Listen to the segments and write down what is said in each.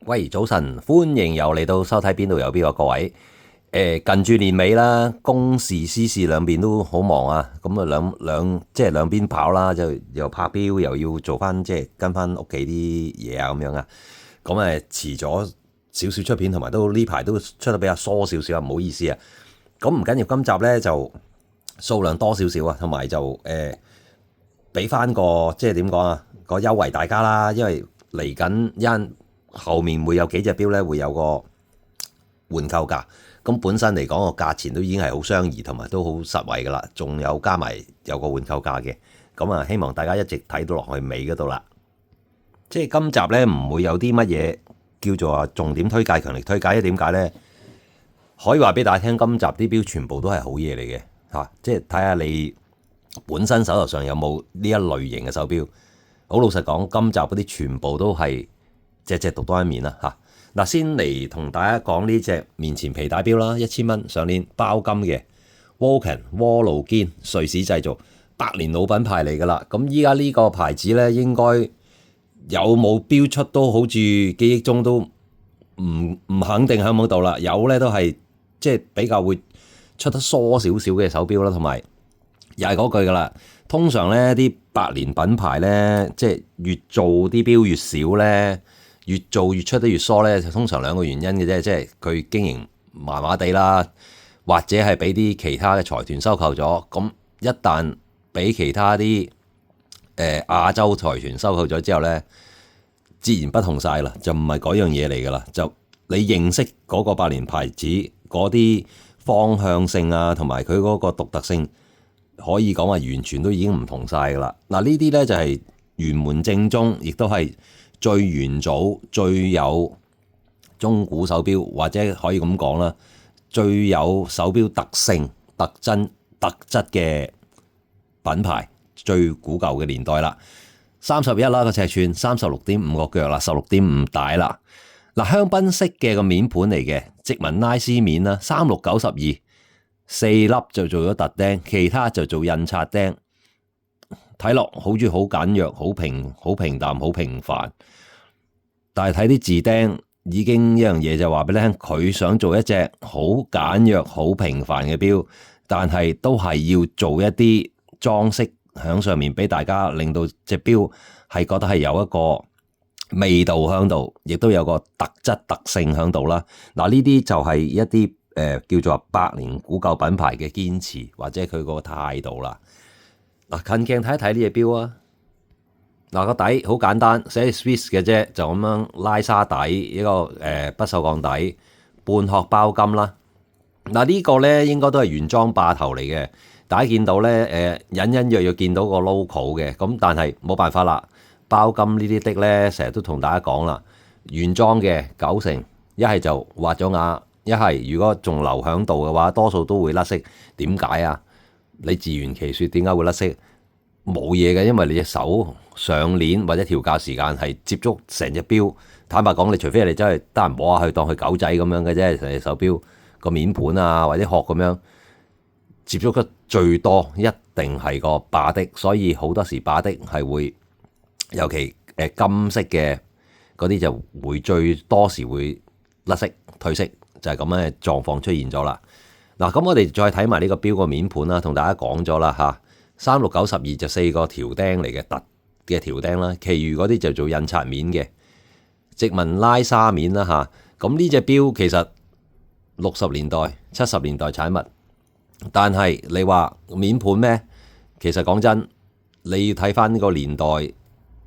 喂，早晨，歡迎又嚟到收睇邊度有邊個各位。近住年尾啦，公事私事兩邊都好忙啊。咁啊兩邊跑啦，就又拍錶，又要做翻即係跟翻屋企啲嘢啊咁樣啊。咁遲咗少少出片，同埋都呢排都出得比較疏少少啊，唔好意思啊。咁唔緊要，今集呢就數量多少少啊，同埋就俾翻個即係點講啊，個優惠大家啦，因為嚟緊後面會有幾隻錶咧，會有個換購價。咁本身嚟講個價錢都已經係好相宜，同埋都好實惠噶啦。仲有加埋有個換購價嘅。咁啊，希望大家一直睇到落去尾嗰度啦。即係今集咧唔會有啲乜嘢叫做話重點推介、強力推介。點解咧？可以話俾大家聽，今集啲錶全部都係好嘢嚟嘅嚇。即係睇下你本身手頭上有冇呢一類型嘅手錶。好老實講，今集嗰啲全部都係隻隻獨當一面啦嚇。嗱，先嚟同大家講呢隻面前皮帶錶啦，1000蚊上年包金嘅 Vulcan 窩路堅瑞士製造，100年老品牌嚟噶啦。咁依家呢個牌子咧，應該有冇錶出都好似記憶中都唔肯定喺冇度啦。有咧都係即係比較會出得疏少少嘅手錶啦，同埋又係嗰句噶啦。通常咧啲100年品牌咧，即係越做啲錶越少咧，越做越出得越疏咧，就通常兩個原因嘅啫，即係佢經營麻麻地啦，或者係俾啲其他嘅財團收購咗。咁一旦俾其他啲亞洲財團收購咗之後咧，自然不同晒啦，就唔係嗰樣嘢嚟噶啦。就你認識嗰個100年牌子嗰啲方向性啊，同埋佢嗰個獨特性，可以講話完全都已經唔同晒噶啦。嗱，呢啲咧就係原門正宗，亦都係最元祖、最有中古手錶，或者可以咁講啦，最有手錶特性、特質嘅品牌，最古舊嘅年代啦。31啦個尺寸，36.5個腳啦，16.5帶啦。嗱，香檳色嘅個面盤嚟嘅，殖民拉絲面啦，3692，4粒就做咗特釘，其他就做印刷釘。睇落好似好簡約、好平淡、好平凡，但係睇啲字釘已經一樣嘢，就話俾你聽，佢想做一隻好簡約、好平凡嘅錶，但係都係要做一啲裝飾喺上面俾大家，令到隻錶係覺得係有一個味道喺度，亦都有個特質特性喺度啦。嗱，呢啲就係一啲叫做100年古舊品牌嘅堅持，或者佢個態度啦。嗱，近鏡睇一睇呢隻錶啊！嗱，個底好簡單，寫 Swiss 嘅啫，就咁樣拉沙底，一個不鏽鋼底，半殼包金啦。嗱，呢個咧應該都係原裝霸頭嚟嘅。大家見到咧隱隱約約見到個 logo 嘅，咁但係冇辦法啦。包金呢啲的咧，成日都同大家講啦，原裝嘅90%，一係就畫咗牙，一係如果仲留喺度嘅話，多數都會甩色。點解啊？你自圓其說，點解會甩色？冇嘢嘅，因為你隻手上鏈或者調校時間係接觸成隻錶。坦白講，你除非你真係得閒摸下去當佢狗仔咁樣嘅啫，成隻手錶個面盤啊或者殼咁樣接觸得最多，一定係個把的。所以好多時把的係會，尤其金色嘅嗰啲就會最多時會甩色褪色，就係咁嘅狀況出現咗啦。嗱，咁我哋再睇埋呢個錶個面盤啦，同大家講咗啦嚇，3692就4個條釘嚟嘅，特嘅條釘啦，其餘嗰啲就做印刷面嘅殖民拉沙面啦嚇。咁呢隻錶其實60年代、70年代產物，但係你話面盤咩？其實講真，你要睇翻呢個年代，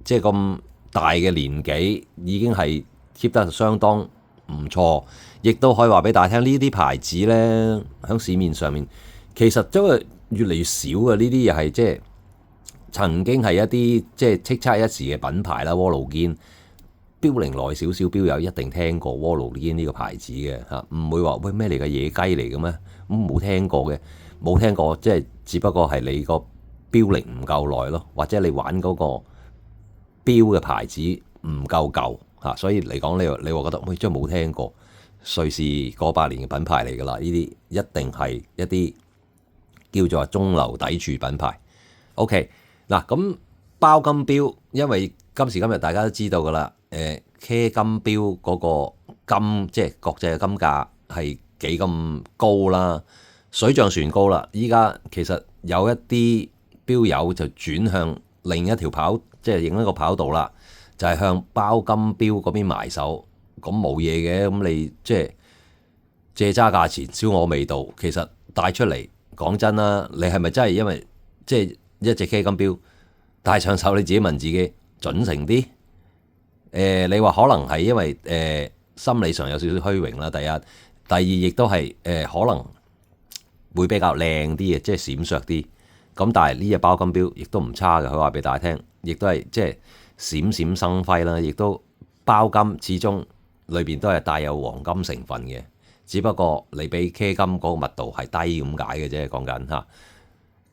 即係咁大嘅年紀，已經係 keep 得相當唔錯。亦都可以話俾大家聽，呢啲牌子咧喺市面上面其實都係越嚟越少嘅。呢啲又係即係曾經係一啲即係叱咤一時嘅品牌啦。窩路堅標齡耐少少標友一定聽過窩路堅呢個牌子嘅嚇，唔會話喂咩嚟嘅野雞嚟嘅咩？咁冇聽過嘅，冇聽過，即係只不過係你個標齡唔夠耐咯，或者你玩嗰個標嘅牌子唔夠舊嚇，所以嚟講你話覺得喂真係冇聽過。瑞士過百年嘅品牌嚟㗎啦，呢啲一定係一啲叫做中流砥柱品牌。OK， 嗱咁包金錶，因為今時今日大家都知道㗎啦， K 金錶嗰個金，即係國際嘅金價係幾咁高啦，水漲船高啦。依家其實有一啲錶友就轉向另一條跑，即係另一個跑道啦，就係向包金錶嗰邊埋手。咁冇嘢嘅，咁你即係借揸價錢，燒我味道。其實帶出嚟講真啦，你係咪真係因為即係一隻 K 金錶戴上手，你自己問自己準成啲？你話可能係因為心理上有少少虛榮啦。第一，第二亦都係可能會比較靚啲嘅，即係閃爍啲。咁但係呢隻包金錶亦都唔差嘅，佢話俾大家聽，亦都係即係閃閃生輝啦。亦都包金始終裏邊都係帶有黃金成分嘅，只不過你比 K 金嗰個密度係低咁解嘅啫。講緊嚇，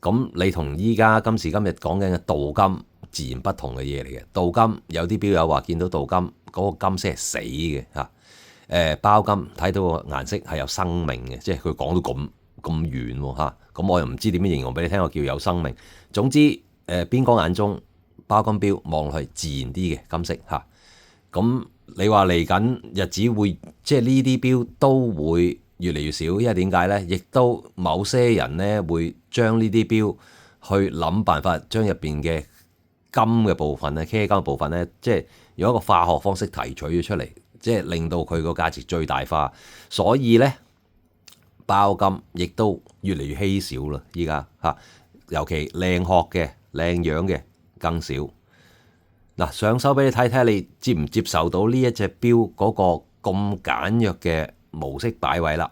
咁你同依家今時今日講緊嘅鍍金自然不同嘅嘢嚟嘅。鍍金有啲錶友話見到鍍金嗰個金色係死嘅嚇，包金睇到個顏色係有生命嘅，即係佢講到咁遠喎嚇。咁我又唔知點樣形容俾你聽，我叫有生命。總之邊個眼中包金錶望落去自然啲嘅金色嚇。咁你話嚟緊日子會即係呢啲錶都會越嚟越少，因為點解呢？亦都某些人呢會將呢啲錶去諗辦法將入邊嘅金嘅部分咧，K 金嘅部分呢，即係用一個化學方式提取咗出嚟，即係令到佢個價值最大化。所以呢，包金亦都越嚟越稀少啦。依家嚇，尤其靚殼嘅、靚樣嘅更少。嗱，上手俾你睇睇，你接唔接受到呢一隻錶嗰個咁簡約嘅模式擺位啦？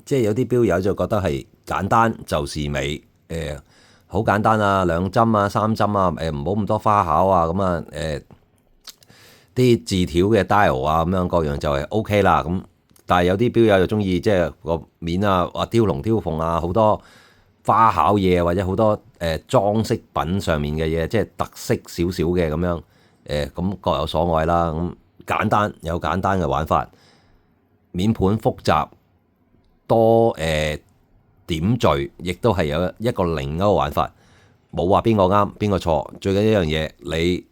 即係有啲錶友就覺得係簡單就是美，好簡單啊，兩針啊、三針啊，唔好咁多花巧啊，咁啊，啲字條嘅 dial 啊，咁樣各樣就係 OK 啦。咁但係有啲錶友就中意即係個面啊，話雕龍雕鳳啊，好多花巧嘢，或者好多裝飾品上面嘅嘢，即係特色少少嘅咁樣，咁各有所愛啦。咁簡單有簡單嘅玩法，面盤複雜多點綴，亦都係有一個另一個玩法。冇話邊個啱邊個錯，最緊要一樣嘢，你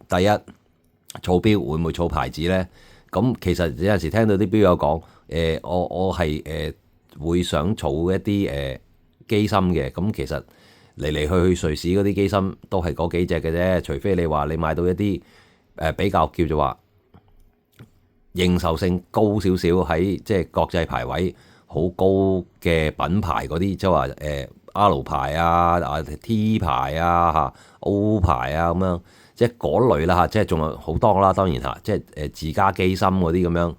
第一儲錶會唔會儲牌子呢？咁其實有陣時聽到啲錶友講，我係會想儲一啲機芯嘅。咁其實嚟嚟去瑞士嗰啲機芯都係嗰幾隻嘅啫，除非你話你買到一啲比較叫做話認受性高少少，喺即係國際牌位好高嘅品牌嗰啲，即係話R 牌啊、T 牌啊、嚇 O 牌啊咁樣，即係嗰類啦嚇，即係仲有好多啦，當然嚇，即係自家機芯嗰啲咁樣。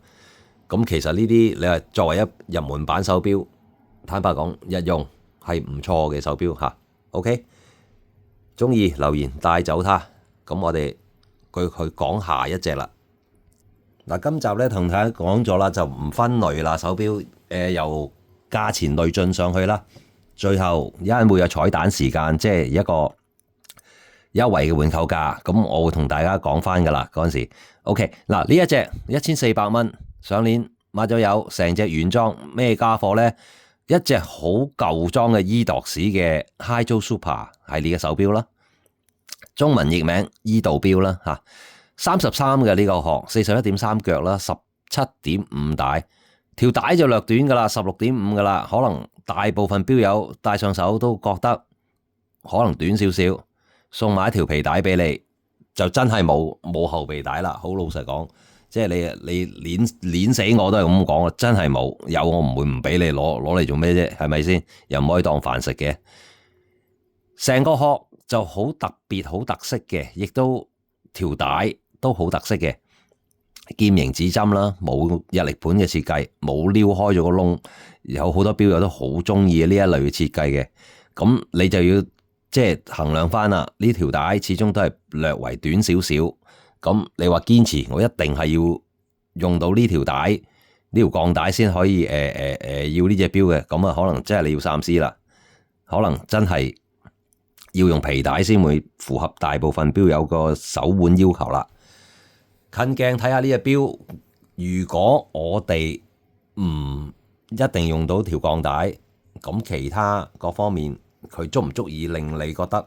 咁其實呢啲你係作為一入門版手錶，坦白講日用係唔錯嘅手錶嚇。OK， 中意留言帶走它。咁我哋去講下一隻啦。嗱，今集咧同大家講咗啦，就唔分類啦，手錶由價錢累進上去啦。最後一陣會有彩蛋時間，即係一個優惠嘅換購價。咁我會同大家講翻噶啦嗰陣時。OK， 嗱，呢一隻1400蚊，上年買咗有成隻原裝，咩家貨呢？一隻好舊裝嘅 Edox 嘅 Hydro Super 系列嘅手錶啦，中文譯名 E 度錶啦嚇，33嘅呢個殼，41.3腳啦，17.5帶，條帶就略短噶啦，16.5噶啦，可能大部分錶友戴上手都覺得可能短少少，送埋一條皮帶俾你，就真係冇後備帶啦。好老實講，即係你攣死我都係咁講啊！真係冇，有我唔會唔俾你攞嚟做咩啫？係咪先？又唔可以當飯食嘅。成個殼就好特別、好特色嘅，亦都條帶都好特色嘅，劍形指針啦，冇日曆盤嘅設計，冇撩開咗個窿，有好多錶友都好中意呢一類嘅設計嘅。咁你就要即係衡量翻啦，呢條帶始終都係略為短少少。咁你話堅持，我一定係要用到呢條帶，呢條鋼帶先可以要呢隻錶嘅。咁啊，可能真係你要三思啦，可能真係要用皮帶先會符合大部分錶友個手腕要求啦。近鏡睇下呢隻錶，如果我哋唔一定用到條鋼帶，咁其他各方面佢足唔足以令你覺得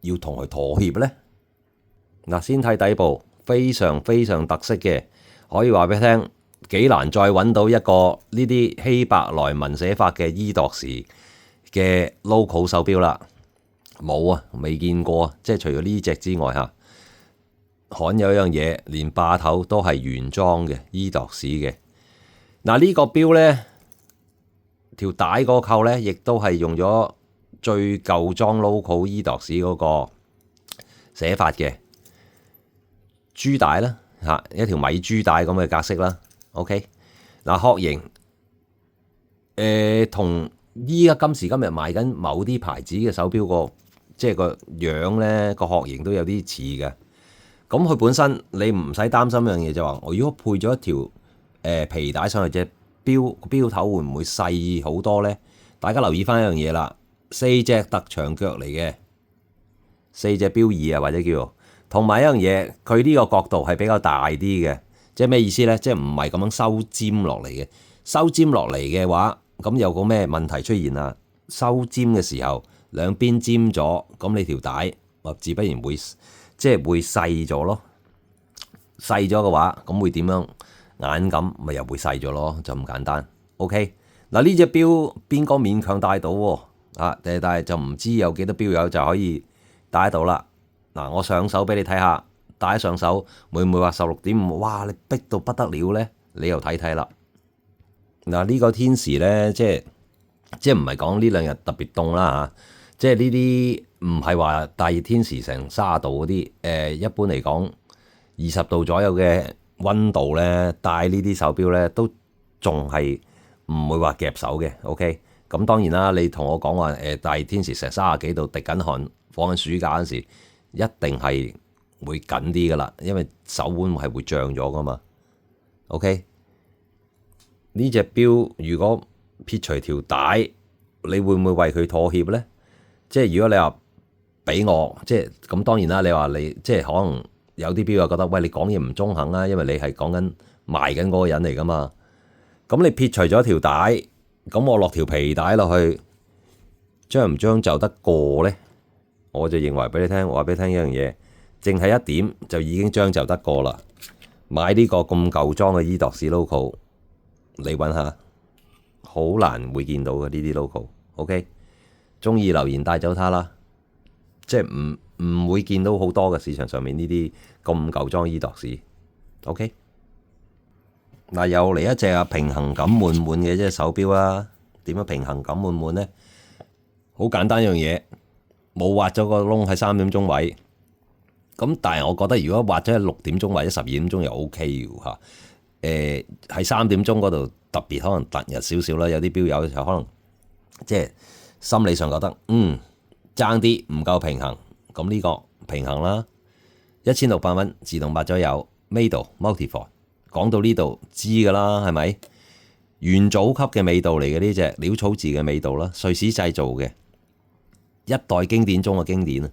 要同佢妥協呢？嗱，先睇底部非常非常特色嘅，可以話俾你聽，幾難再揾到一個呢啲希伯來文寫法嘅伊度時嘅 local 手錶啦，冇啊，未見過啊，即係除咗呢隻之外嚇，罕有一樣嘢，連把頭都係原裝嘅伊度時嘅。嗱，呢個錶呢，條帶嗰個扣呢，亦都係用咗最舊裝 local 伊度時嗰個寫法嘅珠帶啦，嚇，一條米珠帶咁嘅格式啦。OK， 嗱，殼型同依家今時今日賣緊某啲牌子嘅手錶個即係個樣咧，個殼型都有啲似嘅。咁佢本身你唔使擔心一樣嘢，就話我如果配咗一條皮帶上去，隻錶頭會唔會細好多咧？大家留意翻一樣嘢啦，4隻特長腳嚟嘅，4隻錶耳啊，或者叫同埋一樣嘢，佢呢個角度係比較大啲嘅。即係咩意思咧？即係唔係咁樣收尖落嚟嘅？收尖落嚟嘅話，咁有個咩問題出現啊？收尖嘅時候，兩邊尖咗，咁你條帶或自不然會即係會細咗咯。細咗嘅話，咁會點樣？眼感咪又會細咗咯，就咁簡單。OK， 嗱，呢隻錶邊個勉強戴到喎？但係就唔知有幾多錶友就可以戴得到啦。嗱，我上手俾你睇下。戴上手會唔會話16.5？哇！你逼到不得了咧，你又睇睇啦。嗱，呢個天時咧，即係唔係講呢兩日特別凍啦嚇，即係呢啲唔係話大熱天時成30度嗰啲，一般嚟講20度左右嘅溫度咧，戴呢啲手錶咧都仲係唔會話夾手嘅。OK，咁當然啦，你同我講話大熱天時成30幾度滴緊汗，放緊暑假嗰時，一定係會緊啲噶啦，因為手腕係會脹咗噶嘛。OK， 呢隻錶如果撇除條帶，你會唔會為佢妥協咧？即係如果你話俾我，即係咁當然啦。你話你即係可能有啲錶又覺得，喂，你講嘢唔中肯啦，因為你係講緊賣緊嗰個人嚟噶嘛。咁你撇除咗條帶，咁我落條皮帶落去，將唔將就得過咧？我就認為俾你聽，話俾你聽一樣嘢。淨係一點就已經將就得過啦。買呢個咁舊裝嘅伊度時 logo， 你揾下，好難會見到嘅呢啲 logo。OK， 中意留言帶走它啦，即係唔會見到好多嘅市場上面呢啲咁舊裝伊度時。OK， 嗱，又嚟一隻平衡感滿滿嘅即係手錶啦。點樣平衡感滿滿呢？好簡單一樣嘢，冇挖咗個窿喺3點鐘位。咁但係我覺得如果挖咗喺6點鐘或者12點鐘又 OK 嘅嚇。喺3點鐘嗰度特別可能突日少少啦，有啲錶友就可能即係心理上覺得爭啲唔夠平衡。咁呢個平衡啦，1600蚊自動抹咗有 Mado Multifold。講到呢度知㗎啦，係咪元祖級嘅味道嚟嘅呢隻潦草字嘅味道啦，瑞士製造嘅一代經典中嘅經典啊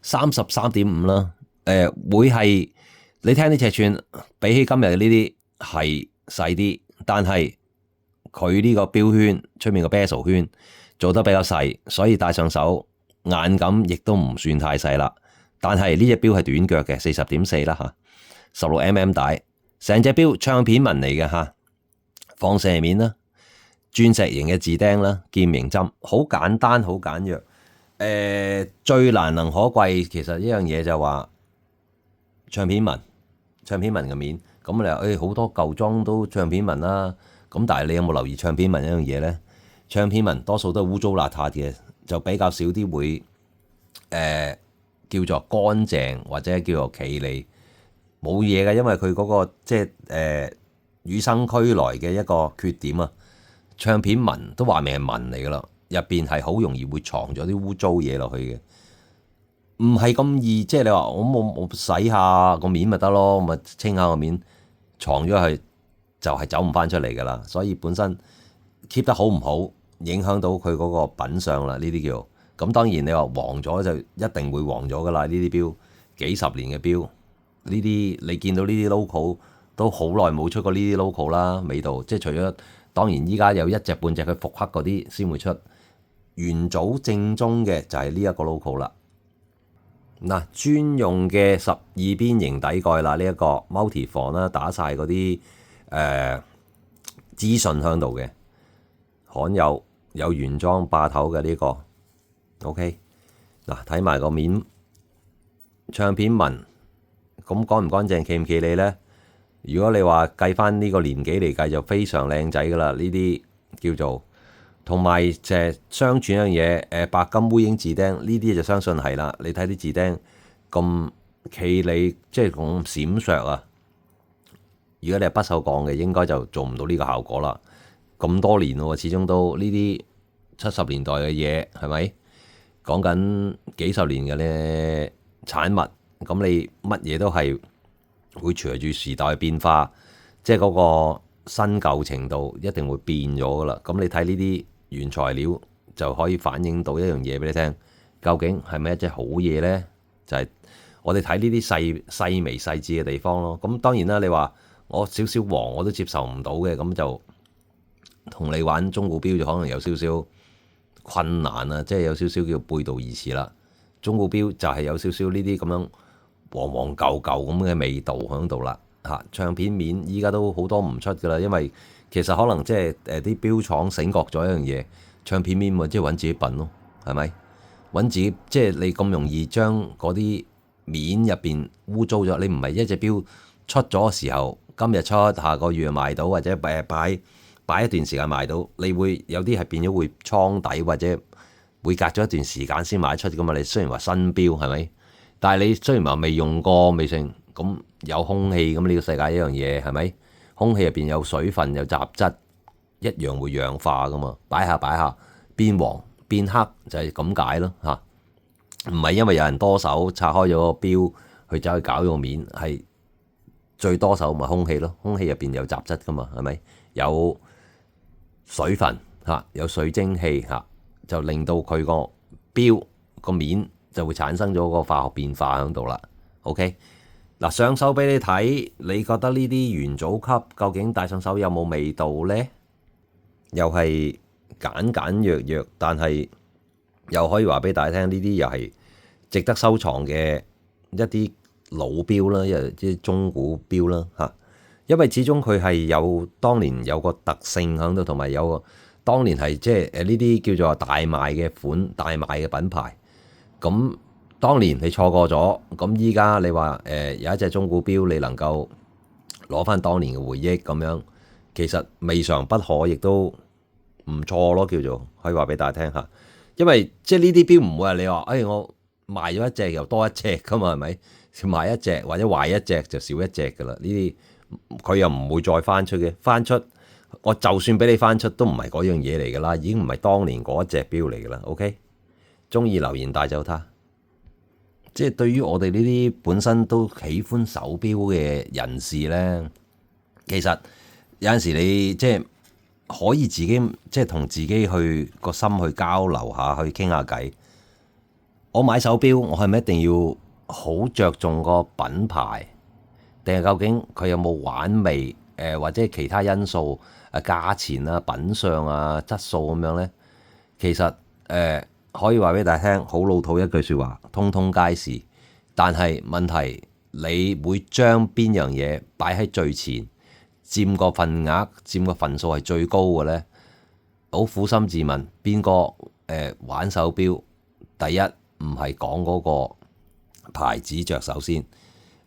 ，33.5啦。會係你聽啲尺寸比起今日嘅呢啲係細啲，但係佢呢個錶圈出面個 bezel 圈做得比較細，所以戴上手眼感亦都唔算太細啦。但係呢隻錶係短腳嘅，40.4啦嚇，16mm 帶，成隻錶唱片紋嚟嘅嚇，放射面啦，鑽石型嘅字釘啦，劍形針，好簡單好簡約。最難能可貴其實一樣嘢就話唱片紋嘅面。咁你話好多舊裝都唱片紋啦，咁但係你有冇留意唱片紋一樣嘢咧？唱片紋多數都係污糟邋遢嘅，就比較少啲會叫做乾淨或者叫做企理，冇嘢嘅，因為佢嗰個即係與生俱來嘅一個缺點啊。唱片紋都話明係紋嚟噶啦，入邊係好容易會藏咗啲污糟嘢落去嘅。唔係咁易，即係你話我洗下個面咪得咯，咪清下個面，藏咗去就係走唔翻出嚟噶啦。所以本身 keep 得好唔好，影響到佢嗰個品相啦。呢啲叫咁，當然你話黃咗就一定會黃咗噶啦。呢啲錶幾十年嘅錶，呢啲你見到呢啲 logo 都好耐冇出過呢啲 logo 啦。味道即係除咗當然依家有一隻半隻佢復刻嗰啲先會出，元祖正宗嘅就係呢一個 logo 啦。嗱，專用嘅12邊形底蓋啦，呢一個 multi 防啦，打晒嗰啲資訊喺度嘅，罕有原裝霸頭嘅呢個 OK。嗱，睇埋個面唱片紋，咁乾唔乾淨企唔企理呢？如果你話計翻呢個年紀嚟計，就非常靚仔噶啦，呢啲叫做。同埋就係相傳一樣嘢，白金烏蠅字釘呢啲就相信係啦。你睇啲字釘咁企理，即係咁閃爍啊！如果你係不鏽鋼嘅，應該就做唔到呢個效果啦。咁多年喎，始終都呢啲70年代嘅嘢係咪？講緊幾十年嘅咧產物，咁你乜嘢都係會隨住時代變化，即係嗰個新舊程度一定會變咗噶啦。咁你睇呢啲原材料就可以反映到一樣嘢俾你聽，究竟係咪一隻好嘢呢？就係我哋睇呢啲細微細緻嘅地方咯。咁當然啦，你話我少少黃我都接受唔到嘅，咁就同你玩中古錶就可能有少少困難啊，即係有少少叫背道而馳啦。中古錶就係有少少呢啲咁樣黃黃舊舊咁嘅味道喺度啦。嚇，唱片面依家都好多唔出噶啦，因為其實可能即係啲錶廠醒覺咗一樣嘢，唱片面咪即係揾自己笨咯，係咪？揾自己即係你咁容易將嗰啲面入邊污糟咗，你唔係一隻錶出咗嘅時候，今日出下個月賣到，或者擺一段時間賣到，你會有啲係變咗會倉底，或者會隔咗一段時間先賣得出噶嘛？你雖然話新錶係咪？但係你雖然話未用過未成，咁有空氣咁呢個世界一樣嘢係咪？空氣入邊有水分有雜質，一樣會氧化噶嘛？擺下變黃變黑就係咁解咯嚇，唔係因為有人多手拆開咗個錶去走去搞咗個面，係最多手咪空氣咯，空氣入邊有雜質噶嘛，係咪？有水分嚇，有水蒸氣嚇，就令到佢個錶個面就會產生咗個化學變化喺度啦。OK， 嗱，上手俾你睇，你覺得呢啲元祖級究竟戴上手有冇味道呢？又係簡簡約約，但係又可以話俾大家聽，呢啲又係值得收藏嘅一啲老錶啦，一啲中古錶啦嚇。因為始終佢係有當年有個特性喺度，同埋有個當年係即係呢啲叫做大賣嘅款、大賣嘅品牌。咁當年你錯過咗，咁依家你話有一隻中古錶，你能夠攞翻當年嘅回憶咁樣，其實未嘗不可，亦都唔錯咯，叫做可以話俾大家聽嚇。因為即係呢啲錶唔會係你話，我賣咗一隻又多一隻噶嘛，係咪？賣一隻或者壞一隻就少一隻噶啦，呢啲。佢又唔會再翻出嘅，翻出我就算俾你翻出都唔係嗰樣嘢嚟噶啦，已經唔係當年嗰一隻錶嚟噶啦。OK， 中意留言帶走它。即係對於我哋呢啲本身都喜歡手錶嘅人士咧，其實有陣時你即係可以自己即係同自己去個心去交流下，去傾下偈。我買手錶，我係咪一定要好着重個品牌？定係究竟佢有冇玩味？或者其他因素價錢啊、品相啊、質素咁樣呢？其實可以話俾大家聽，好老土一句説話，通通皆是。但係問題，你會將邊樣嘢擺喺最前，佔個份額、佔個份數係最高嘅呢？好苦心自問，邊個玩手錶？第一唔係講嗰個牌子着手先。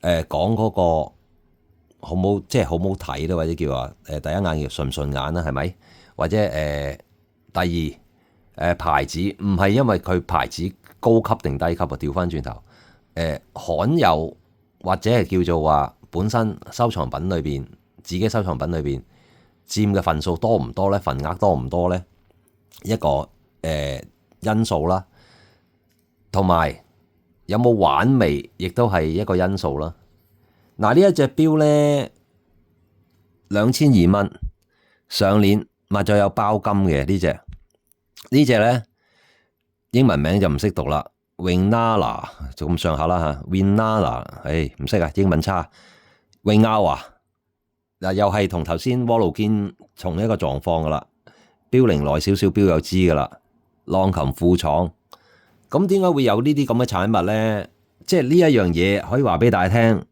講嗰個好冇，即係好冇睇咯，或者叫話第一眼叫順唔順眼啦，係咪？或者第二牌子唔係因為佢牌子高級定低級啊？調翻轉頭罕有或者係叫做話本身收藏品裏邊，自己收藏品裏邊佔嘅份數多唔多咧？份額多唔多咧？一個因素啦，同埋。有冇玩味，亦都係一個因素啦。嗱，呢一隻錶咧，2200蚊，上年賣咗有包金嘅呢隻。呢隻咧英文名就唔識讀啦 ，Winala 就咁上下啦嚇 ，Winala，唔識啊，英文差。Winala 嗱，又係同頭先窩路堅同一個狀況噶啦，錶齡耐少少，錶友知噶啦，浪琴副廠。咁點解會有呢啲咁嘅產物呢？即係呢一樣嘢可以話俾大家聽。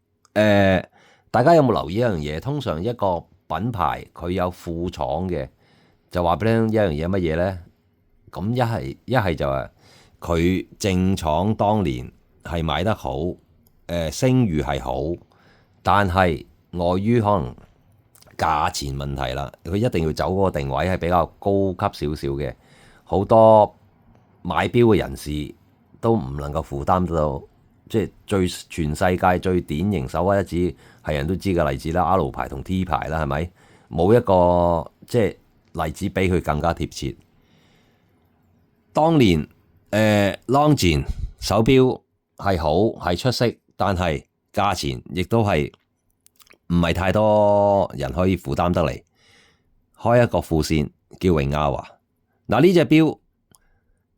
大家有冇留意一樣嘢？通常一個品牌佢有副廠嘅，就話俾你聽一樣嘢乜嘢咧？咁一係就係佢正廠當年係賣得好，聲譽係好，但係礙於可能價錢問題啦，佢一定要走嗰個定位係比較高級少少嘅，好多買錶嘅人士都唔能夠負擔得到，即係全世界最典型首屈一指係人都知嘅例子啦，R 牌同 T 牌啦，係咪？冇一個即係例子比佢更加貼切。當年Longines 手錶係好係出色，但係價錢亦都係唔係太多人可以負擔得嚟。開一個副線叫永亞華，嗱呢隻錶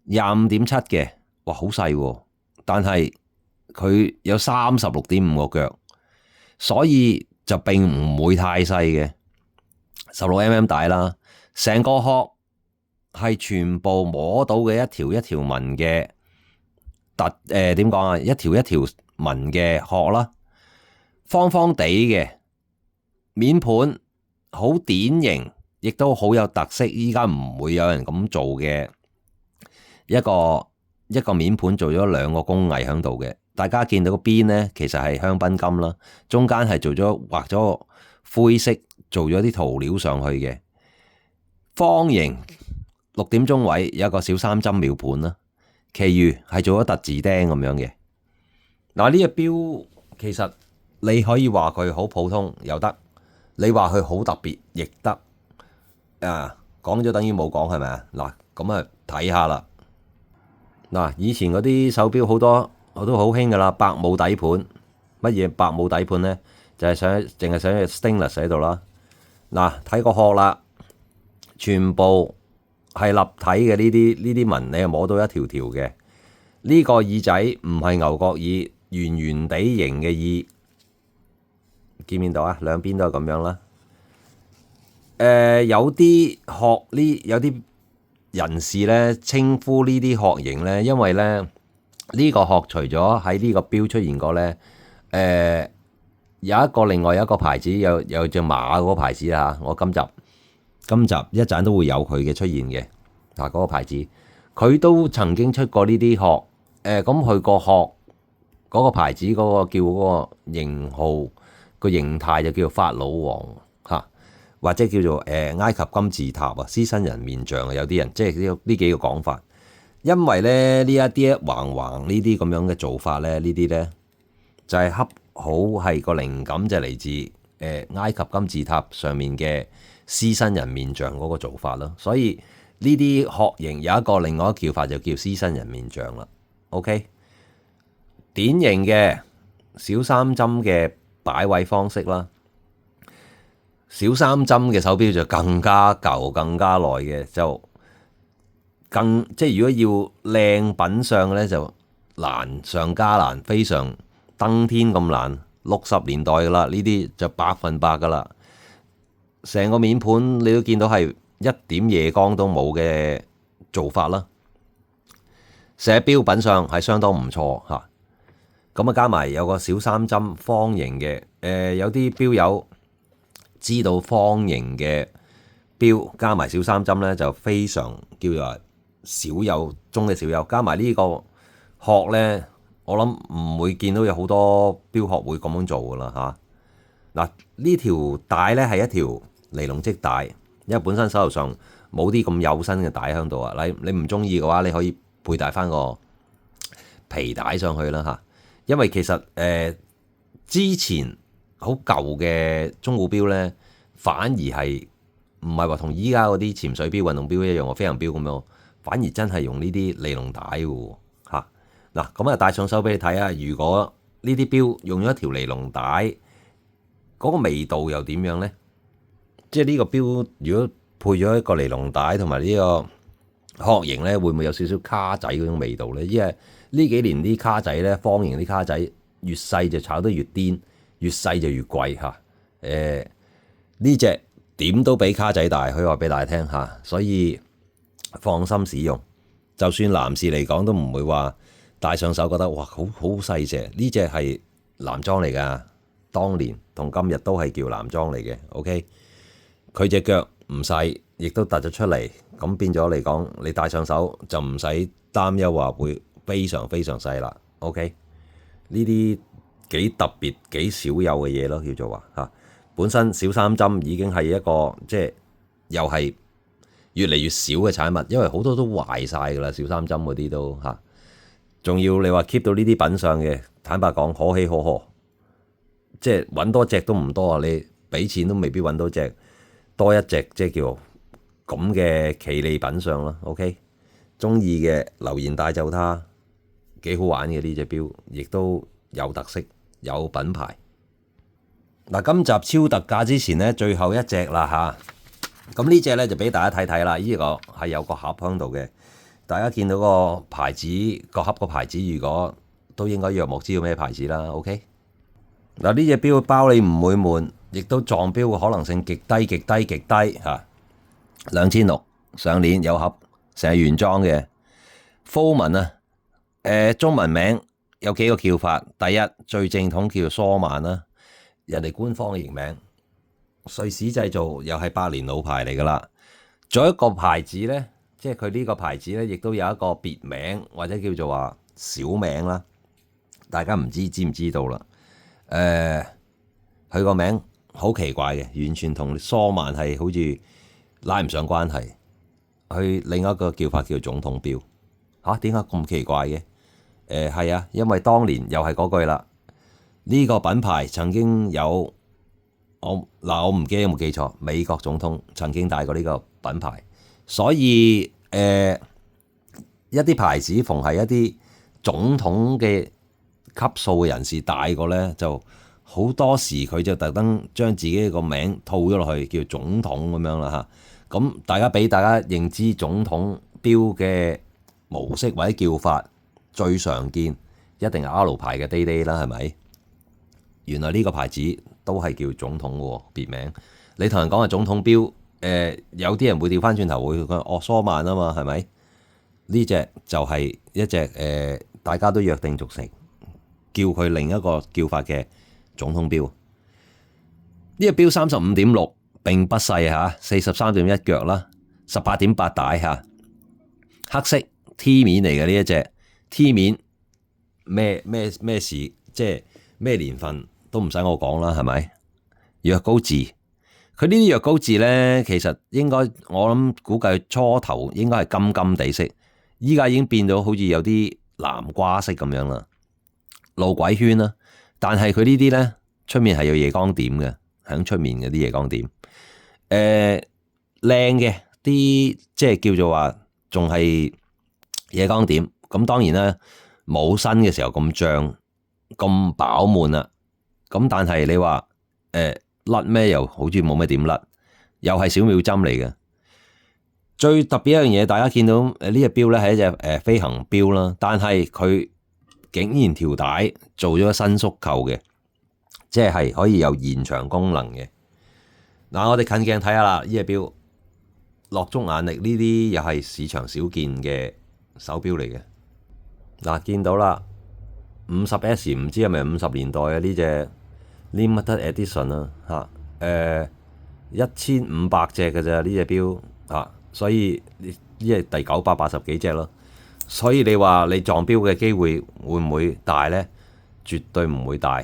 25.7嘅，哇好細喎，但係佢有36.5個腳，所以就並唔會太細嘅，16mm 帶啦，成個殼係全部摸到嘅一條一條紋嘅點講啊？一條一條紋嘅殼啦，方方地嘅面盤，好典型，亦都好有特色。依家唔會有人咁做嘅一個面盤，做咗2個工藝喺度嘅。大家見到個邊咧，其實係香檳金啦，中間係畫咗灰色，做咗啲塗料上去嘅方形。6點鐘位有一個小3針秒盤啦，其餘係做咗特字釘咁樣嘅。嗱呢隻錶其實你可以話佢好普通又得，你話佢好特別亦得。講咗等於冇講係咪啊？嗱咁啊睇下啦。嗱以前嗰啲手錶好多我都好興噶啦，白母底盤。乜嘢白母底盤咧？就係淨係寫 stainless 喺度啦。嗱睇個殼啦，全部係立體嘅，呢啲紋，你係摸到一條條嘅。呢個耳仔唔係牛角耳，圓圓地形嘅耳，見唔見到啊？兩邊都係咁樣啦。有啲人士咧稱呼呢啲殼型咧，因為咧呢個殼除咗喺呢個錶出現過咧，另外有一個牌子有隻馬嗰個牌子啦嚇，我今集一陣都會有佢嘅出現嘅。嗰個牌子佢都曾經出過呢啲殼。咁佢個殼嗰個牌子嗰個叫嗰個型號個形態就叫做法老王嚇，或者叫做埃及金字塔啊、獅身人面像啊，有啲人即係呢幾個講法。因為咧呢一啲橫橫呢啲咁樣嘅做法咧，呢啲咧就係恰好係個靈感就嚟自埃及金字塔上面嘅獅身人面像嗰個做法咯。所以呢啲殼型有另外一個叫法就叫獅身人面像啦。OK， 典型嘅小3針嘅擺位方式啦。小3針嘅手錶就更加舊、更加耐嘅，即係如果要靚品相咧，就難上加難，非常登天咁難。60年代噶啦，呢啲就100%噶啦。成個面盤你都見到係一點夜光都冇嘅做法啦。寫錶品相係相當唔錯嚇，咁加埋有個小3針方形嘅，有啲錶友知道方形嘅錶加埋小3針咧，就非常叫做少有中嘅少有。加埋呢個殼咧，我諗唔會見到有好多錶殼會咁樣做噶啦嚇。嗱呢條帶咧係一條尼龍織帶，因為本身手頭上冇啲咁幼身嘅帶喺度啊。你唔中意嘅話，你可以佩戴翻個皮帶上去啦嚇，因為其實之前好舊嘅中古錶咧，反而係唔係話同依家嗰啲潛水錶、運動錶一樣喎，飛行錶咁樣，反而真係用呢啲尼龍帶喎嚇。嗱咁啊，戴上手俾你睇下，如果呢啲錶用咗一條尼龍帶，嗰個味道又點樣咧？即係呢個錶如果配咗一個尼龍帶同埋呢個殼型咧，會唔會有少少卡仔嗰種味道咧？因為呢幾年啲卡仔咧，方形啲卡仔越細就炒得越癲，越細就越貴嚇。呢隻點都比卡仔大，可以話俾大家聽嚇，所以放心使用。就算男士嚟講都唔會話戴上手覺得哇，好細隻，呢隻係男裝嚟㗎，當年同今日都係叫男裝嚟嘅。OK，佢隻腳唔細，亦都突咗出嚟，咁變咗嚟講，你戴上手就唔使擔憂話會非常非常細啦。OK，呢啲幾特別幾少有嘅嘢咯，叫做話嚇。本身小三針已經係一個即係又係越嚟越少嘅產物，因為好多都壞晒㗎啦，小三針嗰啲都嚇。仲要你話 keep 到呢啲品相嘅，坦白講可喜可賀，即係揾多隻都唔多啊！你俾錢都未必揾到隻多一隻，即係叫咁嘅奇利品相咯。OK，中意嘅留言帶走它，幾好玩嘅呢隻錶，亦都有特色有品牌。嗱，今集超特價之前呢，最後一隻啦嚇，咁呢隻呢，就俾大家睇睇啦。呢個係有個盒喺度嘅，大家見到個牌子個盒個牌子，如果都應該約莫知道咩牌子啦。OK，嗱，呢隻錶包你唔會悶，亦都撞錶嘅可能性極低極低極低嚇。2600上鏈有盒，成係原裝嘅。Foreman 啊，中文名有幾個叫法，第一最正統叫梳曼啦。人哋官方嘅譯名，瑞士製造，又係百年老牌嚟噶啦。仲有一個牌子呢，即係佢呢個牌子呢，亦都有一個別名或者叫做話小名啦。大家唔知唔知道啦？佢個名好奇怪嘅，完全同梳曼係好似拉唔上關係。佢另一個叫法叫總統錶嚇，點解咁奇怪嘅？係啊，因為當年又係嗰句啦。呢個品牌曾經有我唔記得有冇記錯，美國總統曾經戴過呢個品牌，所以一啲牌子逢係一啲總統嘅級數嘅人士戴過呢，就好多時佢就特登將自己個名套咗落去，叫總統咁樣啦嚇。咁大家俾大家認知總統錶嘅模式或者叫法，最常見一定係 R 牌嘅 Day Day 啦，係咪？原來呢個牌子都係叫總統喎，別名。你同人講係總統錶，有啲人會調翻轉頭會講梳曼啊嘛，係咪？呢隻就係一隻大家都約定俗成，叫佢另一個叫法嘅總統錶。呢隻錶35.6並不細嚇，43.1腳啦，18.8帶嚇，黑色 T 面嚟嘅呢一隻 T 面咩事，即係咩年份？都唔使我講啦，係咪？藥膏字，佢呢啲藥膏字呢，其實應該我諗估計初頭應該係金金地色，依家已經變到好似有啲南瓜色咁樣啦，路軌圈啦。但係佢呢啲呢，出面係有夜光點嘅，喺出面嗰啲夜光點，靚嘅啲，即係叫做話仲係夜光點。咁當然啦，冇新嘅時候咁脹咁飽滿啦。咁但係你話甩咩又好似冇咩點甩，又係小秒針嚟嘅。最特別一樣嘢，大家見到呢隻錶咧係一隻飛行錶啦，但係佢竟然條帶做咗伸縮扣嘅，即係可以有延長功能嘅。嗱，我哋近鏡睇下啦，呢隻錶落足眼力，呢啲又係市場少見嘅手錶嚟嘅。嗱，見到啦。50S 唔知係咪50年代啊？呢隻 Limited Edition 啊嚇，1500隻嘅咋呢隻錶嚇，所以呢係第980幾隻咯。所以你話你撞錶嘅機會會唔會大呢？絕對唔會大。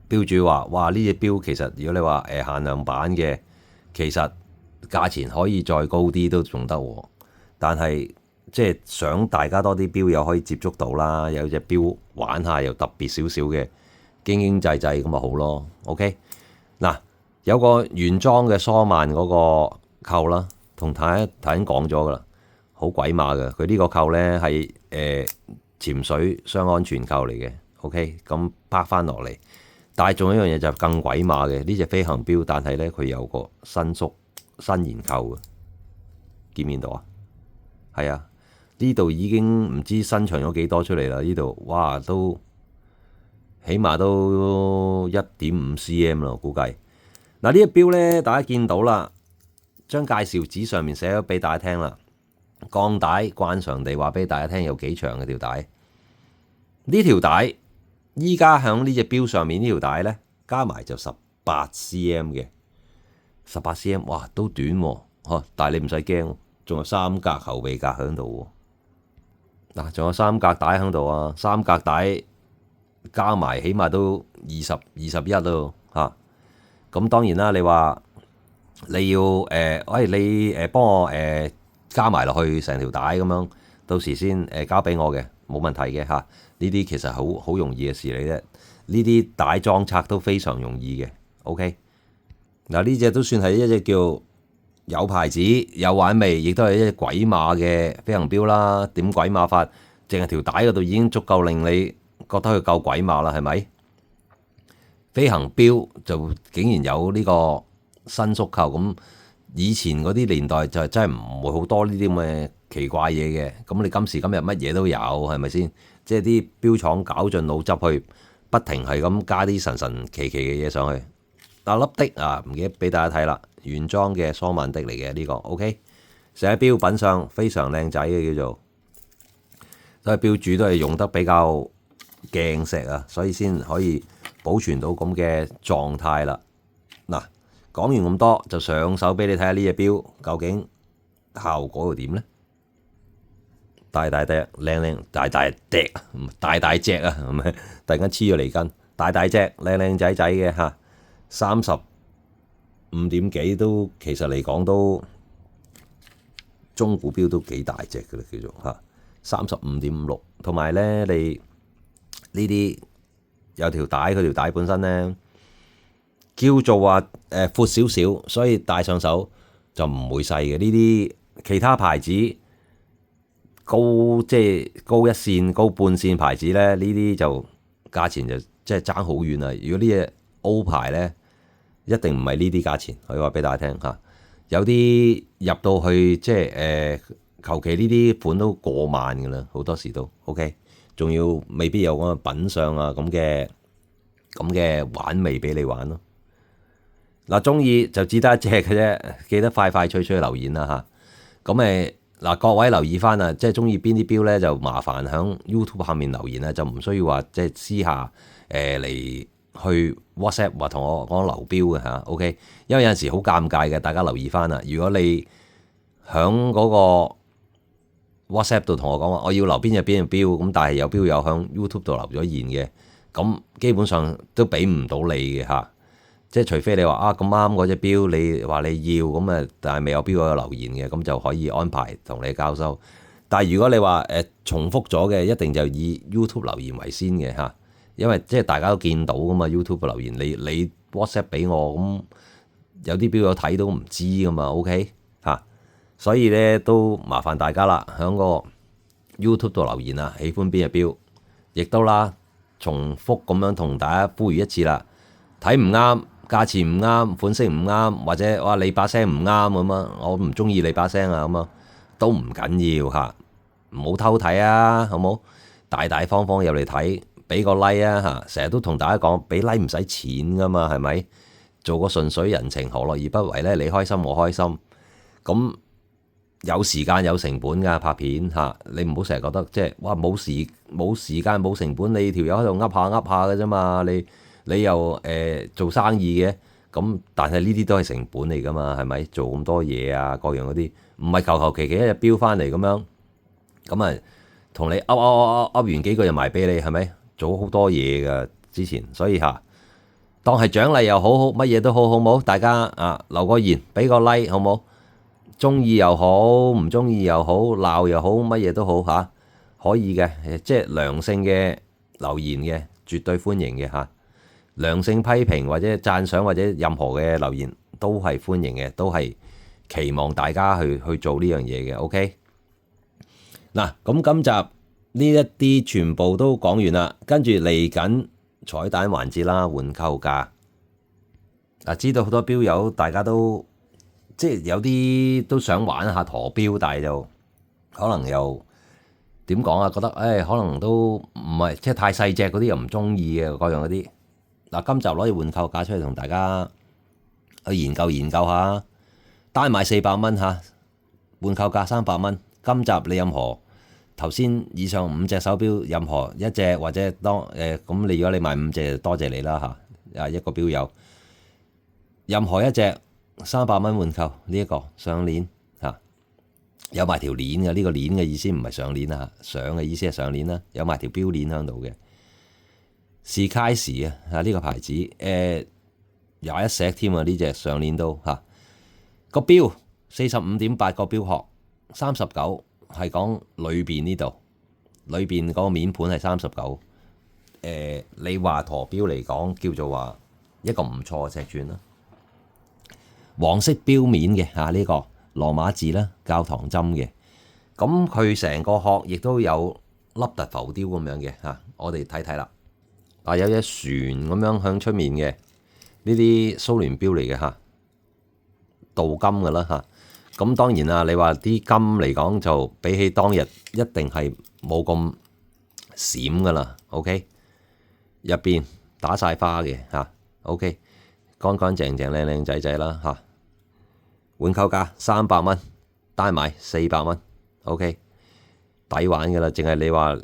錶主話：哇！呢隻錶其實如果你話限量版嘅，其實價錢可以再高啲都仲得喎，但係，即係想大家多啲錶友可以接觸到啦，有隻錶玩下又特別少少嘅，經經濟濟咁咪好咯。OK，嗱，有個原裝嘅梳曼嗰個扣啦，同大家講咗噶啦，好鬼馬嘅。佢呢個扣咧係潛水雙安全扣嚟嘅。OK，咁拍翻落嚟，但係仲有一樣嘢就更鬼馬嘅，呢隻飛行錶，但係咧佢有個伸縮伸延扣嘅，見唔見到啊？係啊。呢度已經唔知伸長咗幾多出嚟啦！呢度哇都起碼都1.5 cm 啦，我估計。嗱，呢隻錶咧，大家見到啦，將介紹紙上面寫咗俾大家聽啦。鋼帶慣常地話俾大家聽有幾長嘅條帶，呢條帶依家喺呢隻錶上面呢條帶呢，加埋就18cm 嘅，18cm，哇都短喎，但係你唔使驚，仲有3格後備格喺度喎。嗱，仲有3格帶喺度啊，3格帶加埋起碼都21咯嚇。咁當然啦，你話你要你幫我加埋落去成條帶咁樣，到時先交俾我嘅，冇問題嘅嚇。呢啲其實好容易嘅事嚟啫。呢啲帶裝拆都非常容易嘅。OK， 嗱呢隻都算係一隻叫有牌子、有玩味，亦都係一隻鬼馬嘅飛行錶啦。點鬼馬法？淨係條帶嗰度已經足夠令你覺得佢夠鬼馬啦，係咪？飛行錶就竟然有呢個伸縮扣，咁以前嗰啲年代就真係唔會好多呢啲咁嘅奇怪嘢嘅。咁你今時今日乜嘢都有，係咪先？即係啲錶廠搞盡腦汁去，不停係咁加啲神神奇奇嘅嘢上去。嗱粒的啊，唔記得俾大家睇啦，原裝嘅桑曼的嚟嘅呢個 OK， 成隻錶品相非常靚仔嘅叫做，所以錶主都係用得比較鏡石啊，所以先可以保存到咁嘅狀態啦。嗱，講完咁多就上手俾你睇下呢隻錶究竟效果又點呢？大大隻，靚靚，大大隻，大大隻啊！係咪？突然間黐咗脷根，大大隻，靚靚仔仔嘅嚇，35點幾都其實嚟講都中古錶都幾大隻嘅啦，叫做嚇35.56，同埋咧你呢啲有條帶，佢條帶本身咧叫做話闊少少，所以戴上手就唔會細嘅。呢啲其他牌子高即係高一線、高半線牌子咧，呢啲就價錢就即係爭好遠啦。如果呢隻 O 牌咧，一定唔係呢啲價錢，可以話俾大家聽嚇。有啲入到去即係求其呢啲款都過萬㗎啦，好多時都 OK， 仲要未必有咁嘅品相啊，咁嘅玩味俾你玩咯。嗱，中意就只得一隻嘅啫，記得快快脆脆留言啦嚇。咁嗱，各位留意翻啊，即係中意邊啲錶咧，就麻煩喺 YouTube 下面留言啦，就唔需要話即係私下嚟去 WhatsApp 話同我講留錶嘅嚇。OK， 因為有陣時好尷尬嘅，大家留意翻啊。如果你喺嗰個 WhatsApp 度同我講話，我要留邊隻錶，咁但係有錶友喺 YouTube 度留咗言嘅，咁基本上都俾唔到你嘅嚇。即係除非你話啊咁啱嗰隻錶，你話你要咁啊，但係未有錶有留言嘅，咁就可以安排同你交收。但係如果你話重複咗嘅，一定就以 YouTube 留言為先嘅嚇，因為即係大家都見到噶嘛 YouTube 留言，你 WhatsApp 俾我咁有啲錶友睇都唔知噶嘛 OK 嚇，所以咧都麻煩大家啦，喺個 YouTube 度留言啊，喜歡邊隻錶，亦都啦重複咁樣同大家呼籲一次啦，睇唔啱，價錢唔啱，款式唔啱，或者哇你把聲唔啱咁啊，我唔中意你把聲啊咁啊，都唔緊要嚇，唔好偷睇啊，好冇？大大方方入嚟睇，俾個 like 啊嚇，成日都同大家講，俾 like 唔使錢噶嘛，係咪？做個順水人情，何樂而不為咧？你開心我開心，咁有時間有成本㗎拍片嚇，你唔好成日覺得即係哇冇時間冇成本，你條友喺度噏下嘅啫嘛，你又做生意嘅，咁但係呢啲都係成本嚟噶嘛，係咪？做咁多嘢啊，各樣嗰啲，唔係求求其其一隻錶翻嚟咁樣，咁啊同你噏完幾句就賣俾你，係咪？做好多嘢噶之前，所以嚇當係獎勵又好，乜嘢都好，好冇？大家啊留個言，俾個 like 好冇？中意又好，唔中意又好，鬧又好，乜嘢都好嚇，可以嘅，即係良性嘅留言嘅，絕對歡迎嘅嚇。良性批評或者讚賞或者任何嘅留言都係歡迎嘅，都係期望大家去做呢樣嘢嘅。OK， 嗱，咁今集呢一啲全部都講完啦，跟住嚟緊彩蛋環節啦，換購價。知道好多錶友大家都即係有啲都想玩下陀錶，但係就可能又點講啊？覺得可能都唔係即係太細隻嗰啲又唔中意嘅各樣嗰啲。嗱，今集攞住換購價出嚟同大家去研究下，單買400蚊嚇，換購價300蚊。今集你任何頭先以上5隻手錶，任何一隻或者咁你如果你買5隻，多謝你啦嚇，一個錶友，任何一隻300蚊換購呢一個上鏈嚇，有埋條鏈嘅，呢個鏈嘅意思唔係上鏈啊，上嘅意思係上鏈啦，有埋條錶鏈喺度嘅。Sky 啊，呢個牌子21石添啊，呢隻上鏈都嚇個錶45.8個錶殼39，係講裏邊呢度，裏邊嗰個面盤係39。你話陀錶嚟講叫做話一個唔錯嘅尺寸啦。黃色錶面嘅嚇，呢個羅馬字啦，教堂針嘅。咁佢成個殼亦都有凹凸浮雕咁樣嘅嚇，我哋睇睇啦。有隻船咁樣向出面嘅，呢啲蘇聯錶嚟嘅嚇，鍍金嘅啦嚇。咁當然啦，你話啲金嚟講就比起當日一定係冇咁閃噶啦。OK， 入邊打晒花嘅嚇。OK， 乾乾淨淨靚靚仔仔啦嚇。換購價300蚊，單買400蚊。OK， 抵玩噶啦，淨係你話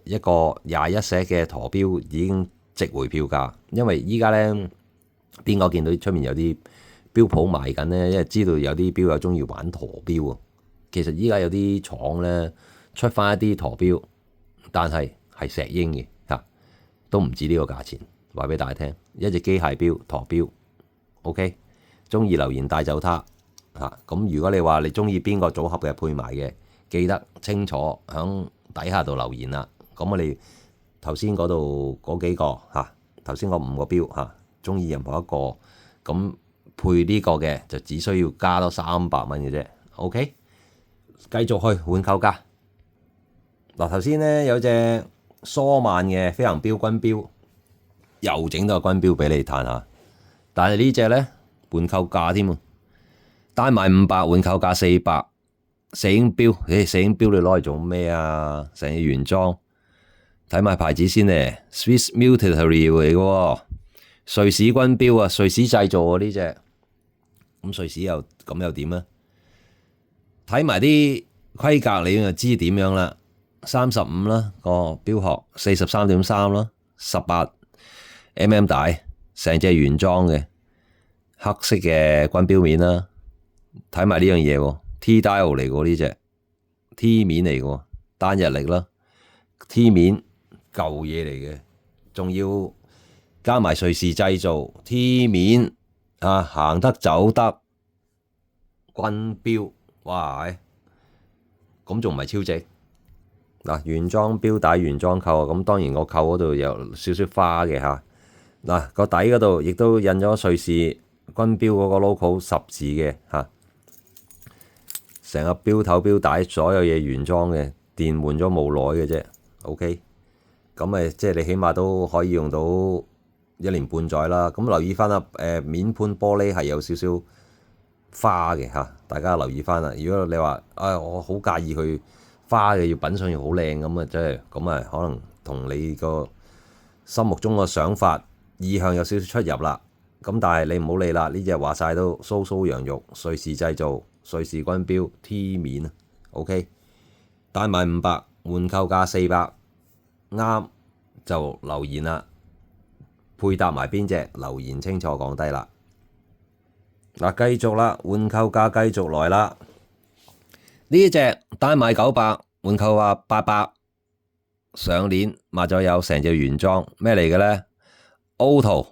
一個21石嘅陀錶已經值回票價，因為依家咧邊個見到出面有啲錶鋪賣緊咧，因為知道有啲錶友中意玩陀錶啊。其實依家有啲廠咧出翻一啲陀錶，但係石英嘅嚇，都唔止呢個價錢。話俾大家聽，一隻機械錶陀錶 OK， 中意留言帶走它嚇。咁如果你話你中意邊個組合嘅配埋嘅，記得清楚響底下度留言啦。咁我哋頭先嗰度嗰幾個嚇，頭先嗰5個錶嚇，中意任何一個咁配呢個嘅就只需要加多300蚊嘅啫。OK， 繼續去換購價。嗱，頭先咧有隻舒曼嘅飛行錶軍錶，又整到個軍錶俾你嘆下。但係呢隻咧換購價添喎，單買500，換購價400。石英錶，石英錶你攞嚟做咩啊？成日原裝，睇埋牌子先咧 ，Swiss Military 嚟嘅，瑞士軍錶啊，瑞士製造啊呢隻。咁瑞士又點啊？睇埋啲規格你就知點樣啦。35啦個錶殼，43.3啦，18mm 帶，成隻原裝嘅，黑色嘅軍錶面啦。睇埋呢樣嘢喎。T dial 嚟嘅呢隻 T 面嚟嘅，單日曆啦 T 面舊嘢嚟嘅，仲要加埋瑞士製造 T 面啊，行得走得軍錶，哇！咁仲唔係超值嗱？原裝錶帶原裝扣啊，咁當然個扣嗰度有少少花嘅嚇。嗱，個底嗰度亦都印咗瑞士軍錶嗰個 logo 10字嘅嚇。成個錶頭錶帶所有嘢原裝嘅，電換咗冇耐嘅啫。OK， 咁咪即係你起碼都可以用到1年半載啦。咁留意翻啦，面盤玻璃係有少少花嘅嚇，大家留意翻啦。如果你話我好介意佢花嘅，要品相要好靚咁啊，即係咁啊，可能同你個心目中個想法意向有少少出入啦。咁但係你唔好理啦，呢隻話晒都酥酥羊肉，瑞士製造。瑞士軍錶 T 面啊 ，OK， 單買500，換購價400，啱就留言啦，配搭埋邊隻留言清楚講低啦。嗱，繼續啦，換購價繼續來啦。呢隻單買900，換購價800，上鏈抹咗有成隻原裝，咩嚟嘅咧 ？Auto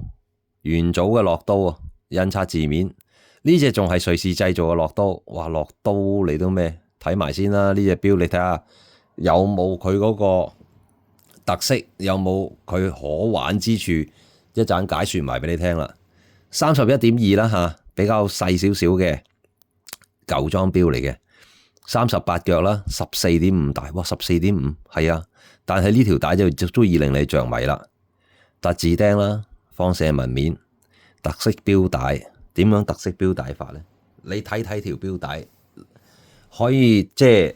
元祖嘅樂刀啊，印刷字面。呢隻仲係瑞士製造嘅樂刀，哇！樂刀你都咩？睇埋先啦，呢隻錶你睇下有冇佢嗰個特色，有冇佢可玩之處，一陣解説埋俾你聽啦。31.2啦嚇，比較細少少嘅舊裝錶嚟嘅，38腳啦，14.5大，哇！14.5係啊，但係呢條帶就足以令你着迷啦。凸字釘啦，放射紋面，特色錶帶。點樣特色錶帶法咧？你睇條錶帶，可以即係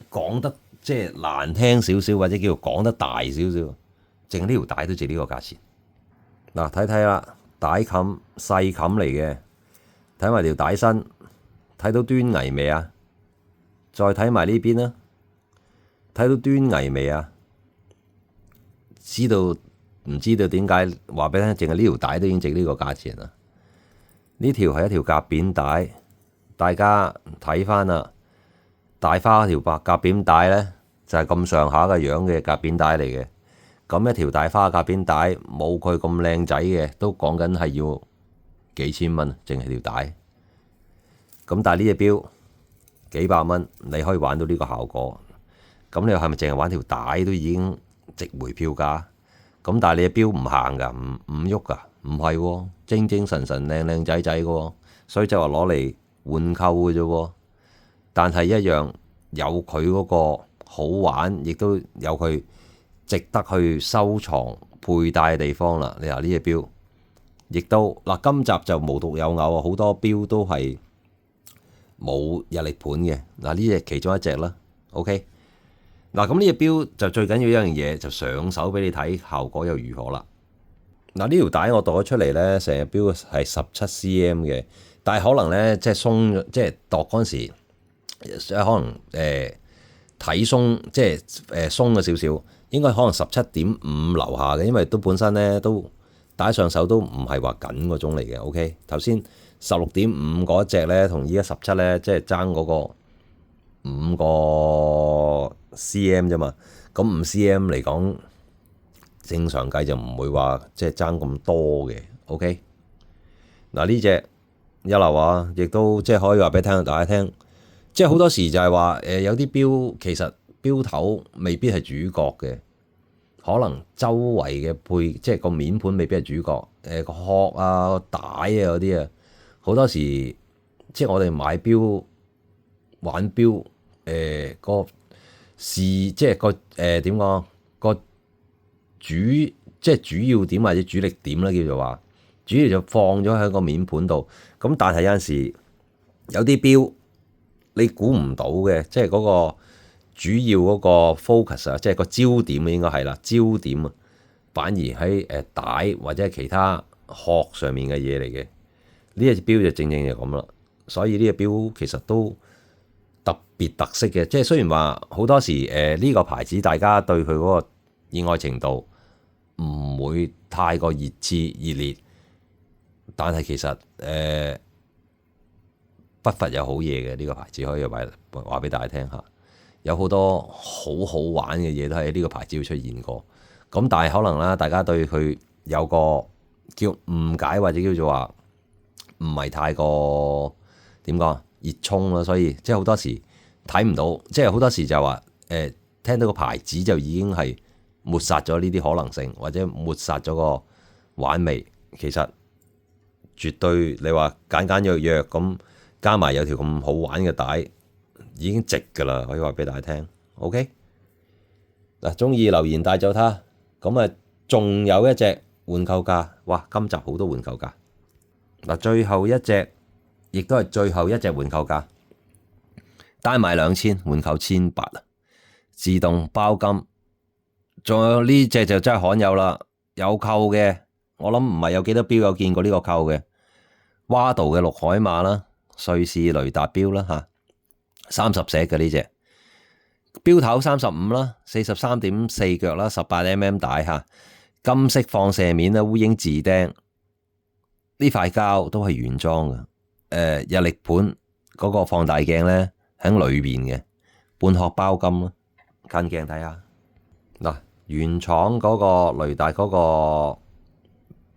講得即係難聽少少，或者叫做講得大少少，淨呢條帶都值呢個價錢。嗱，睇啦，帶冚細冚嚟嘅，睇埋條帶身，睇到端倪未啊？再睇埋呢邊啦，睇到端倪未啊？知道唔知道點解話俾你聽？淨係呢條帶都已經值呢個價錢啦。呢條係一條夾扁帶，大家睇翻啦。大花嗰條夾扁帶呢，就係咁上下嘅樣嘅夾扁帶嚟嘅。咁一條大花夾扁帶冇佢咁靚仔嘅，都講緊係要幾千蚊，淨係條帶。咁但係呢隻錶幾百蚊，你可以玩到呢個效果。咁你係咪淨係玩條帶都已經值回票價？咁但係你隻錶唔行㗎，唔喐㗎，唔係喎，精精神神靚靚仔仔嘅喎，所以就話攞嚟換購嘅啫喎。但係一樣有佢嗰個好玩，亦都有佢值得去收藏佩戴嘅地方啦。你話呢隻錶，亦都嗱，今集就無獨有偶啊，好多錶都係冇日曆盤嘅。嗱，呢隻其中一隻啦。OK， 嗱，咁呢隻錶就最緊要一樣嘢，就上手俾你睇，效果又如何啦？嗱，呢條帶我度咗出嚟咧，成隻錶係17cm 嘅，但係可能咧即係鬆咗，即係度嗰陣時。可能睇鬆，即係鬆咗少少，應該可能17.5樓下嘅，因為都本身咧都戴上手都唔係話緊嗰種嚟嘅。OK， 頭先16.5嗰隻咧，同依家17咧，即係爭嗰個5個 cm 啫嘛。咁5 cm 嚟講，正常計就唔會話即係爭咁多嘅。OK， 嗱，呢隻一流啊，亦都即係可以話俾大家聽。即係好多時就係話有啲錶其實錶頭未必係主角嘅，可能周圍嘅即係個面盤未必係主角，個殼啊、個帶啊嗰啲啊，好多時即係我哋買錶玩錶個即係個點講個即係主要點或者主力點啦，叫做話主要就放咗喺個面盤度。咁但係有陣時有啲錶你估唔到嘅，即係嗰個主要嗰個 focus 啊，即係個焦點應該係啦，焦點啊，反而喺帶或者係其他殼上面嘅嘢嚟嘅。呢隻錶就正正就咁啦，所以呢隻錶其實都特別特色嘅。即係雖然話好多時呢個牌子大家對佢嗰個熱愛程度唔會太過熱熾熱烈，但係其實不乏有好嘢嘅。呢個牌子可以話俾大家聽下，有好多好好玩嘅嘢都喺呢個牌子會出現過。咁但係可能啦，大家對佢有個叫誤解或者叫做話唔係太過點講熱衷啦，所以即係好多時睇唔到，即係好多時就話聽到個牌子就已經係抹殺咗呢啲可能性，或者抹殺咗個玩味。其實絕對你話簡簡約約咁。加埋有條咁好玩嘅帶，已經值㗎啦！可以話俾大家聽。OK， 嗱，鍾意留言帶走他。咁啊，仲有一隻換購價，哇！今集好多換購價。嗱，最後一隻，亦都係最後一隻換購價，單買2000，換購1800啊！自動包金。仲有呢隻就真係罕有啦，有扣嘅。我諗唔係有幾多錶有見過呢個扣嘅。蛙道嘅綠海馬啦。瑞士雷達錶啦嚇，30石嘅呢隻錶頭35啦，43.4腳啦，18mm 帶嚇，金色放射面啦，烏蠅字釘，呢塊膠都係原裝嘅。日曆盤嗰個放大鏡咧喺裏邊嘅，半殼包金咯，近鏡睇下嗱，原廠嗰個雷達嗰個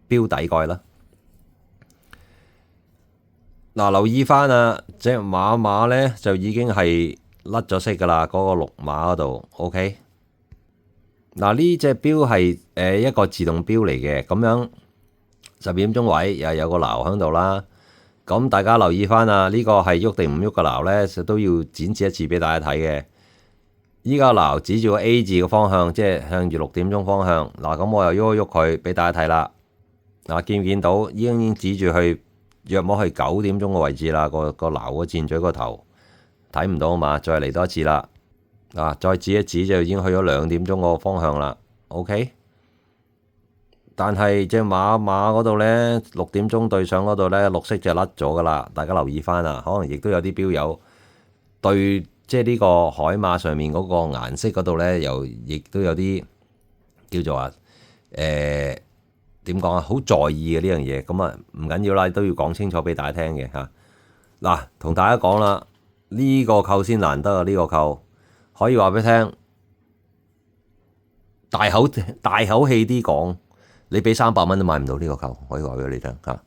錶底蓋啦。嗱，留意翻啊，隻馬咧就已經係甩咗色噶啦，嗰個綠馬嗰度。OK， 嗱，呢隻錶係一個自動錶嚟嘅，咁樣12點鐘位又有個鬧喺度啦。咁大家留意翻啊，呢個係喐定唔喐嘅鬧咧，都要展示一次俾大家睇嘅。依家鬧指住個 A 字嘅方向，即係向住6點鐘方向。嗱，咁我又喐一喐佢俾大家睇啦。嗱，見唔見到？已經指住去。約摸係9點鐘嘅位置啦，個鬧個箭嘴個頭睇唔到啊嘛，再嚟多一次啦，再指一指就已經去咗2點鐘個方向啦。OK， 但係隻馬嗰度咧，6點鐘對上嗰度咧，綠色就甩咗噶啦，大家留意翻啊，可能亦都有啲錶友對即係呢個海馬上面嗰個顏色嗰度咧，又亦都有啲叫做話點講啊，好在意嘅呢樣嘢。咁啊唔緊要啦，都要講清楚俾大家聽嘅嚇。嗱，同大家講啦，呢個扣先難得啊！呢個扣可以話俾你聽，大口氣啲講，你俾300蚊都買唔到呢個扣，可以話俾你聽嚇。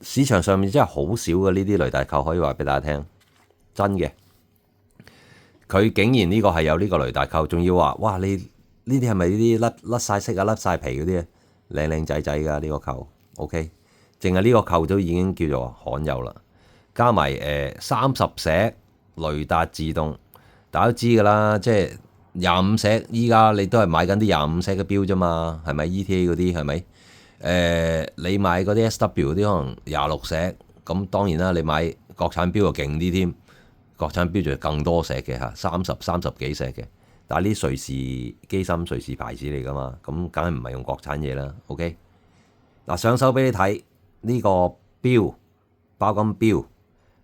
市場上面真係好少嘅呢啲雷達扣，可以話俾大家聽，真嘅。佢竟然呢個係有呢個雷達扣，仲要話哇，你呢啲係咪呢啲甩晒色啊、甩晒皮嗰啲靚靚仔仔㗎呢個扣 ？OK， 淨係呢個扣都已經叫做罕有啦。加埋30石雷達自動，大家都知㗎啦，即係25石。依家你都係買緊啲25石嘅錶啫嘛，係咪 ETA 嗰啲係咪？你買嗰啲 SW 嗰啲可能26石，咁當然啦，你買國產錶就勁啲添。國產錶就更多石嘅嚇，30幾石嘅，但係呢瑞士機芯瑞士牌子嚟㗎嘛，咁梗係唔係用國產嘢啦。OK， 嗱，上手俾你睇呢個錶，包金錶，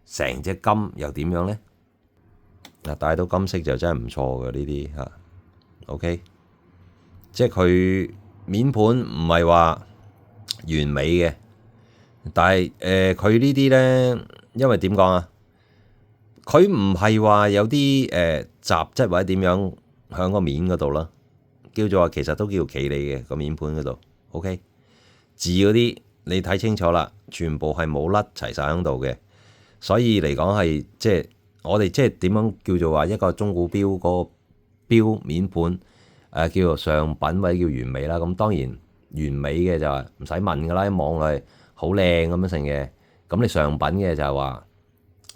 成隻金又點樣咧？嗱，戴到金色就真係唔錯嘅呢啲嚇。OK， 即係佢面盤唔係話完美嘅，但係佢呢啲咧，因為點講啊？佢唔係話有啲雜質或者點樣喺個面嗰度啦，叫做話其實都叫企理嘅個面盤嗰度。OK， 字嗰啲你睇清楚啦，全部係冇甩齊晒喺度嘅，所以嚟講係即係我哋即係點樣叫做話一個中古錶嗰個錶面盤叫做上品或者叫完美啦。咁當然完美嘅就係唔使問㗎啦，一望落去好靚咁樣成嘅。咁你上品嘅就係話，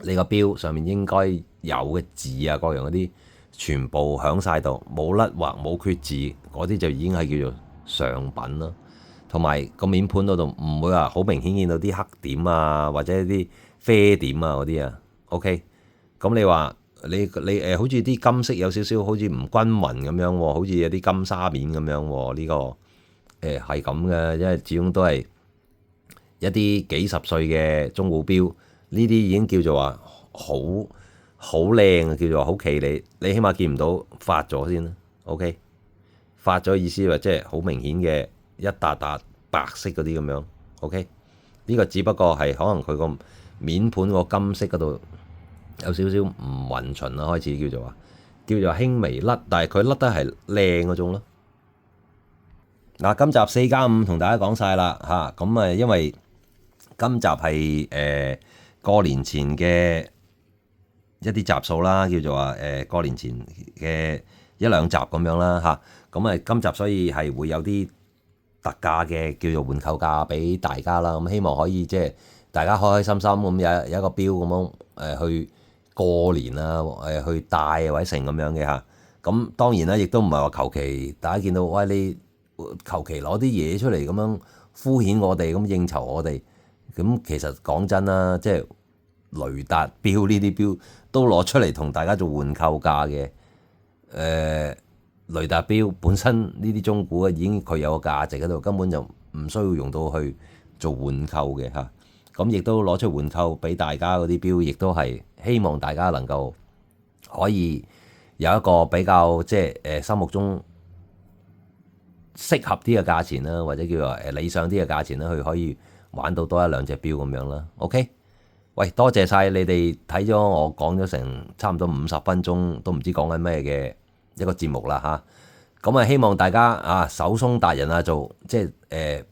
你個錶上面應該有嘅字啊，各樣嗰啲全部響晒度，冇甩畫冇缺字，嗰啲就已經係叫做上品咯。同埋個面盤嗰度唔會話好明顯見到啲黑點啊，或者啲啡點啊嗰啲啊。OK， 咁你話你好似啲金色有少少好似唔均勻咁樣喎，好似有啲金沙面咁樣喎。呢個係咁嘅，因為始終都係一啲幾十歲嘅中古錶。呢啲已經叫做話好靚，叫做好企理。你起碼見唔到發咗先啦。OK， 發咗意思話即係好明顯嘅一笪笪白色嗰啲咁樣。OK， 呢個只不過係可能佢個面盤個金色嗰度有少少唔勻循啦，開始叫做輕微甩，但係佢甩得係靚嗰種咯。嗱，今集4+5同大家講晒啦嚇，咁啊因為今集係過年前嘅一啲集數啦，叫做話過年前嘅1-2集咁樣啦嚇。咁啊今集所以係會有啲特價嘅叫做換購價俾大家啦。咁希望可以即係大家開開心心咁有一個錶咁樣去過年啊，去戴或者成咁樣嘅嚇。咁當然啦，亦都唔係話求其大家見到喂，你求其攞啲嘢出嚟咁樣敷衍我哋，咁應酬我哋。咁其實講真啦，即係雷達錶呢啲錶都攞出嚟同大家做換購價嘅。雷達錶本身呢啲中古已經佢有個價值喺度，根本就唔需要用到去做換購嘅嚇。咁亦都攞出換購俾大家嗰啲錶，亦都係希望大家能夠可以有一個比較即係心目中適合啲嘅價錢啦，或者叫做理想啲嘅價錢啦，去可以玩到多1-2隻錶咁樣啦。OK， 喂，多謝晒你哋睇咗我講咗成差唔多50分鐘，都唔知講緊咩嘅一個節目啦嚇。咁啊，希望大家啊手鬆達人啊做即係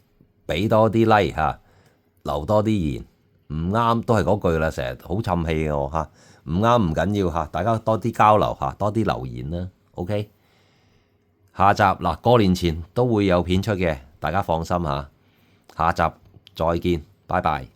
俾多啲 like 嚇，留多啲言。唔啱都係嗰句啦，成日好沉氣嘅我嚇。唔啱唔緊要嚇，大家多啲交流嚇，多啲留言啦。OK， 下集嗱過年前都會有片出嘅，大家放心嚇。下集再見，拜拜。